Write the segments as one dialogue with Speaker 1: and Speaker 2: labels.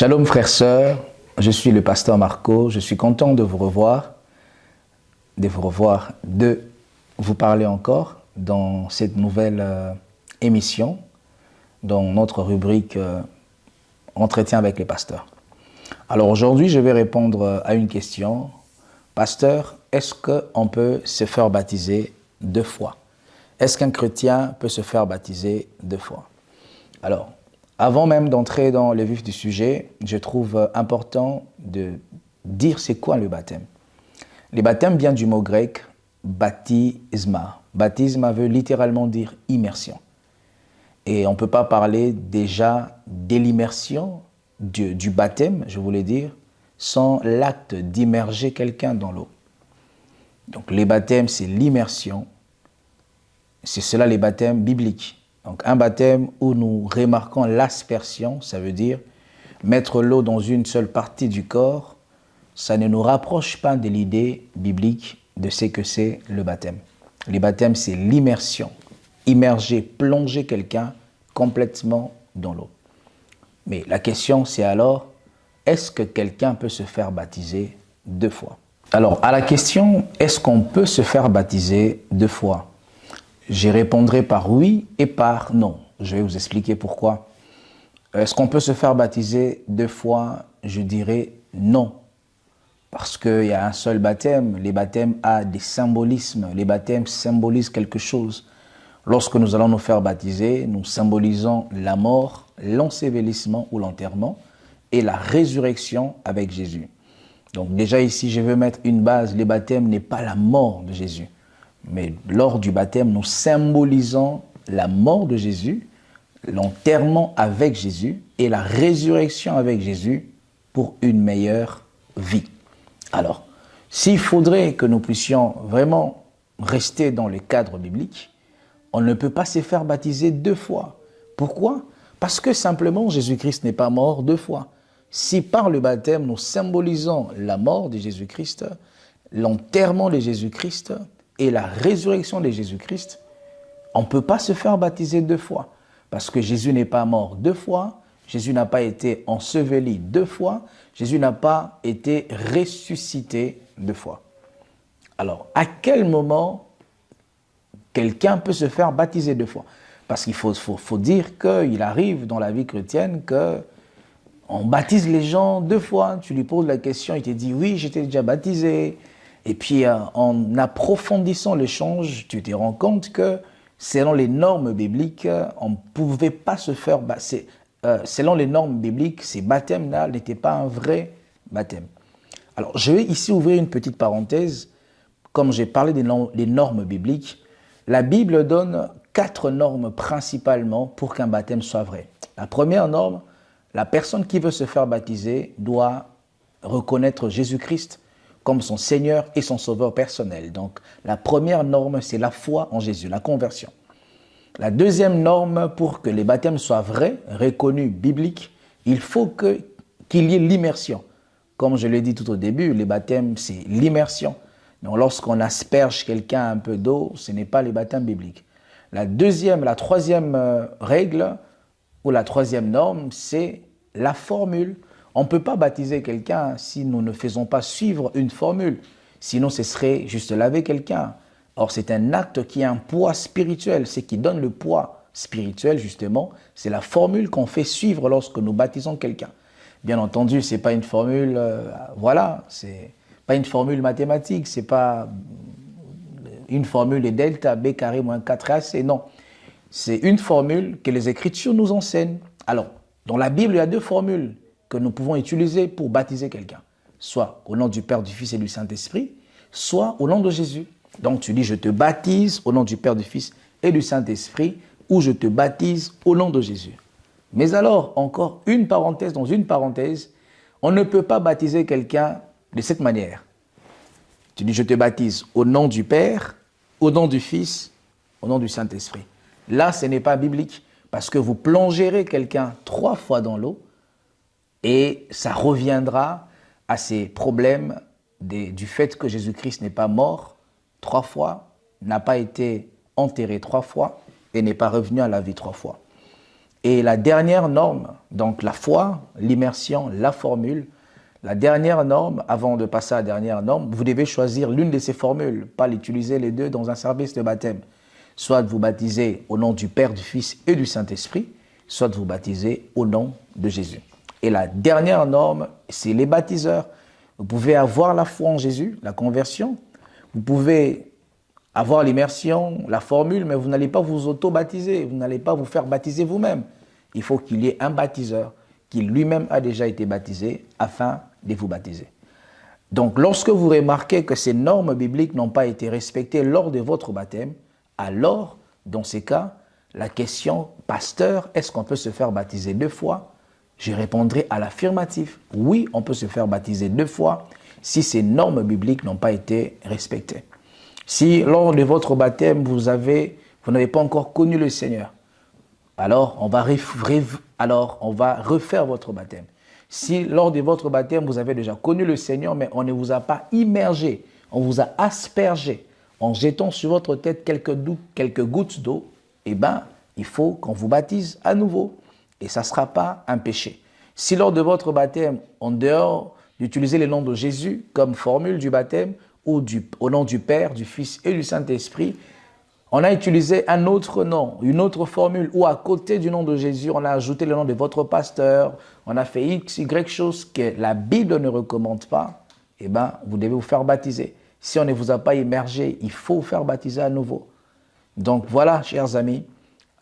Speaker 1: Shalom frères, sœurs, je suis le pasteur Marco, je suis content de vous revoir, de vous parler encore dans cette nouvelle émission, dans notre rubrique Entretien avec les pasteurs. Alors aujourd'hui, je vais répondre à une question. Pasteur, est-ce qu'on peut se faire baptiser deux fois? Est-ce qu'un chrétien peut se faire baptiser deux fois? Alors, avant même d'entrer dans le vif du sujet, je trouve important de dire c'est quoi le baptême. Le baptême vient du mot grec baptisma. Baptisma veut littéralement dire immersion. Et on ne peut pas parler déjà de l'immersion, du baptême, je voulais dire, sans l'acte d'immerger quelqu'un dans l'eau. Donc les baptêmes, c'est l'immersion. C'est cela les baptêmes bibliques. Donc un baptême où nous remarquons l'aspersion, ça veut dire mettre l'eau dans une seule partie du corps, ça ne nous rapproche pas de l'idée biblique de ce que c'est le baptême. Le baptême, c'est l'immersion. Immerger, plonger quelqu'un complètement dans l'eau. Mais la question, c'est alors, est-ce que quelqu'un peut se faire baptiser deux fois? Alors, à la question, est-ce qu'on peut se faire baptiser deux fois? Je répondrai par oui et par non. Je vais vous expliquer pourquoi. Est-ce qu'on peut se faire baptiser deux fois? Je dirais non. Parce qu'il y a un seul baptême. Les baptêmes ont des symbolismes. Les baptêmes symbolisent quelque chose. Lorsque nous allons nous faire baptiser, nous symbolisons la mort, l'ensevelissement ou l'enterrement et la résurrection avec Jésus. Donc déjà ici, je veux mettre une base. Le baptême n'est pas la mort de Jésus. Mais lors du baptême, nous symbolisons la mort de Jésus, l'enterrement avec Jésus et la résurrection avec Jésus pour une meilleure vie. Alors, s'il faudrait que nous puissions vraiment rester dans le cadre biblique, on ne peut pas se faire baptiser deux fois. Pourquoi? Parce que simplement Jésus-Christ n'est pas mort deux fois. Si par le baptême nous symbolisons la mort de Jésus-Christ, l'enterrement de Jésus-Christ et la résurrection de Jésus-Christ, on ne peut pas se faire baptiser deux fois. Parce que Jésus n'est pas mort deux fois, Jésus n'a pas été enseveli deux fois, Jésus n'a pas été ressuscité deux fois. Alors, à quel moment quelqu'un peut se faire baptiser deux fois? Parce qu'il faut dire qu'il arrive dans la vie chrétienne qu'on baptise les gens deux fois. Tu lui poses la question, il te dit « oui, j'étais déjà baptisé ». Et puis, en approfondissant l'échange, tu te rends compte que selon les normes bibliques, on ne pouvait pas se faire... selon les normes bibliques, ces baptêmes-là n'étaient pas un vrai baptême. Alors, je vais ici ouvrir une petite parenthèse. Comme j'ai parlé des normes bibliques, la Bible donne 4 normes principalement pour qu'un baptême soit vrai. La première norme, la personne qui veut se faire baptiser doit reconnaître Jésus-Christ comme son Seigneur et son Sauveur personnel. Donc, la première norme, c'est la foi en Jésus, la conversion. La deuxième norme, pour que les baptêmes soient vrais, reconnus, bibliques, il faut qu'il y ait l'immersion. Comme je l'ai dit tout au début, les baptêmes, c'est l'immersion. Donc, lorsqu'on asperge quelqu'un un peu d'eau, ce n'est pas les baptêmes bibliques. La troisième règle, ou la troisième norme, c'est la formule. On ne peut pas baptiser quelqu'un si nous ne faisons pas suivre une formule. Sinon, ce serait juste laver quelqu'un. Or, c'est un acte qui a un poids spirituel. Ce qui donne le poids spirituel, justement, c'est la formule qu'on fait suivre lorsque nous baptisons quelqu'un. Bien entendu, ce n'est pas une formule, c'est pas une formule mathématique, ce n'est pas une formule de delta B carré moins 4AC, non. C'est une formule que les Écritures nous enseignent. Alors, dans la Bible, il y a 2 formules que nous pouvons utiliser pour baptiser quelqu'un. Soit au nom du Père, du Fils et du Saint-Esprit, soit au nom de Jésus. Donc tu dis, je te baptise au nom du Père, du Fils et du Saint-Esprit, ou je te baptise au nom de Jésus. Mais alors, encore une parenthèse dans une parenthèse, on ne peut pas baptiser quelqu'un de cette manière. Tu dis, je te baptise au nom du Père, au nom du Fils, au nom du Saint-Esprit. Là, ce n'est pas biblique, parce que vous plongerez quelqu'un 3 fois dans l'eau, et ça reviendra à ces problèmes du fait que Jésus-Christ n'est pas mort 3 fois, n'a pas été enterré 3 fois et n'est pas revenu à la vie 3 fois. Et la dernière norme, donc la foi, l'immersion, la formule, la dernière norme, avant de passer à la dernière norme, vous devez choisir l'une de ces formules, pas l'utiliser les deux dans un service de baptême. Soit vous baptisez au nom du Père, du Fils et du Saint-Esprit, soit vous baptisez au nom de Jésus. Et la dernière norme, c'est les baptiseurs. Vous pouvez avoir la foi en Jésus, la conversion. Vous pouvez avoir l'immersion, la formule, mais vous n'allez pas vous auto-baptiser. Vous n'allez pas vous faire baptiser vous-même. Il faut qu'il y ait un baptiseur qui lui-même a déjà été baptisé afin de vous baptiser. Donc, lorsque vous remarquez que ces normes bibliques n'ont pas été respectées lors de votre baptême, alors, dans ces cas, la question, pasteur, est-ce qu'on peut se faire baptiser 2 fois? Je répondrai à l'affirmatif. Oui, on peut se faire baptiser 2 fois si ces normes bibliques n'ont pas été respectées. Si lors de votre baptême, vous n'avez pas encore connu le Seigneur, alors on va refaire votre baptême. Si lors de votre baptême, vous avez déjà connu le Seigneur, mais on ne vous a pas immergé, on vous a aspergé en jetant sur votre tête quelques gouttes d'eau, eh bien, il faut qu'on vous baptise à nouveau. Et ça ne sera pas un péché. Si lors de votre baptême, en dehors d'utiliser le nom de Jésus comme formule du baptême, ou au nom du Père, du Fils et du Saint-Esprit, on a utilisé un autre nom, une autre formule, ou à côté du nom de Jésus, on a ajouté le nom de votre pasteur, on a fait X, Y chose que la Bible ne recommande pas, eh bien, vous devez vous faire baptiser. Si on ne vous a pas immergé, il faut vous faire baptiser à nouveau. Donc voilà, chers amis,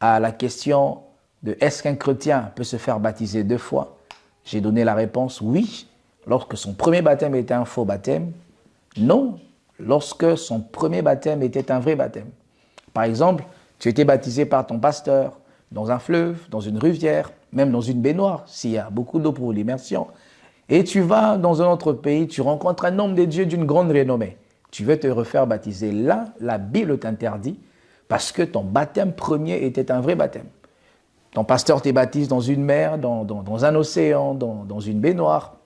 Speaker 1: à la question de est-ce qu'un chrétien peut se faire baptiser 2 fois? J'ai donné la réponse oui, lorsque son premier baptême était un faux baptême. Non, lorsque son premier baptême était un vrai baptême. Par exemple, tu étais baptisé par ton pasteur dans un fleuve, dans une rivière, même dans une baignoire, s'il y a beaucoup d'eau pour l'immersion. Et tu vas dans un autre pays, tu rencontres un homme de Dieu d'une grande renommée. Tu veux te refaire baptiser. Là, la Bible t'interdit parce que ton baptême premier était un vrai baptême. Ton pasteur te baptise dans une mer, dans un océan, dans une baignoire.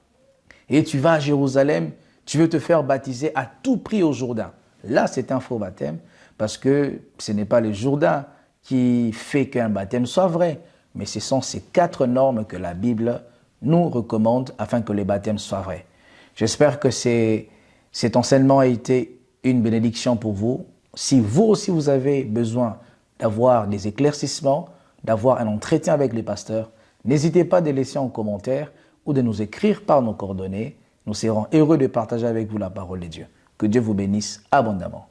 Speaker 1: Et tu vas à Jérusalem, tu veux te faire baptiser à tout prix au Jourdain. Là, c'est un faux baptême parce que ce n'est pas le Jourdain qui fait qu'un baptême soit vrai, mais ce sont ces 4 normes que la Bible nous recommande afin que les baptêmes soient vrais. J'espère que cet enseignement a été une bénédiction pour vous. Si vous aussi vous avez besoin d'avoir des éclaircissements, d'avoir un entretien avec les pasteurs, n'hésitez pas à les laisser en commentaire ou de nous écrire par nos coordonnées. Nous serons heureux de partager avec vous la parole de Dieu. Que Dieu vous bénisse abondamment.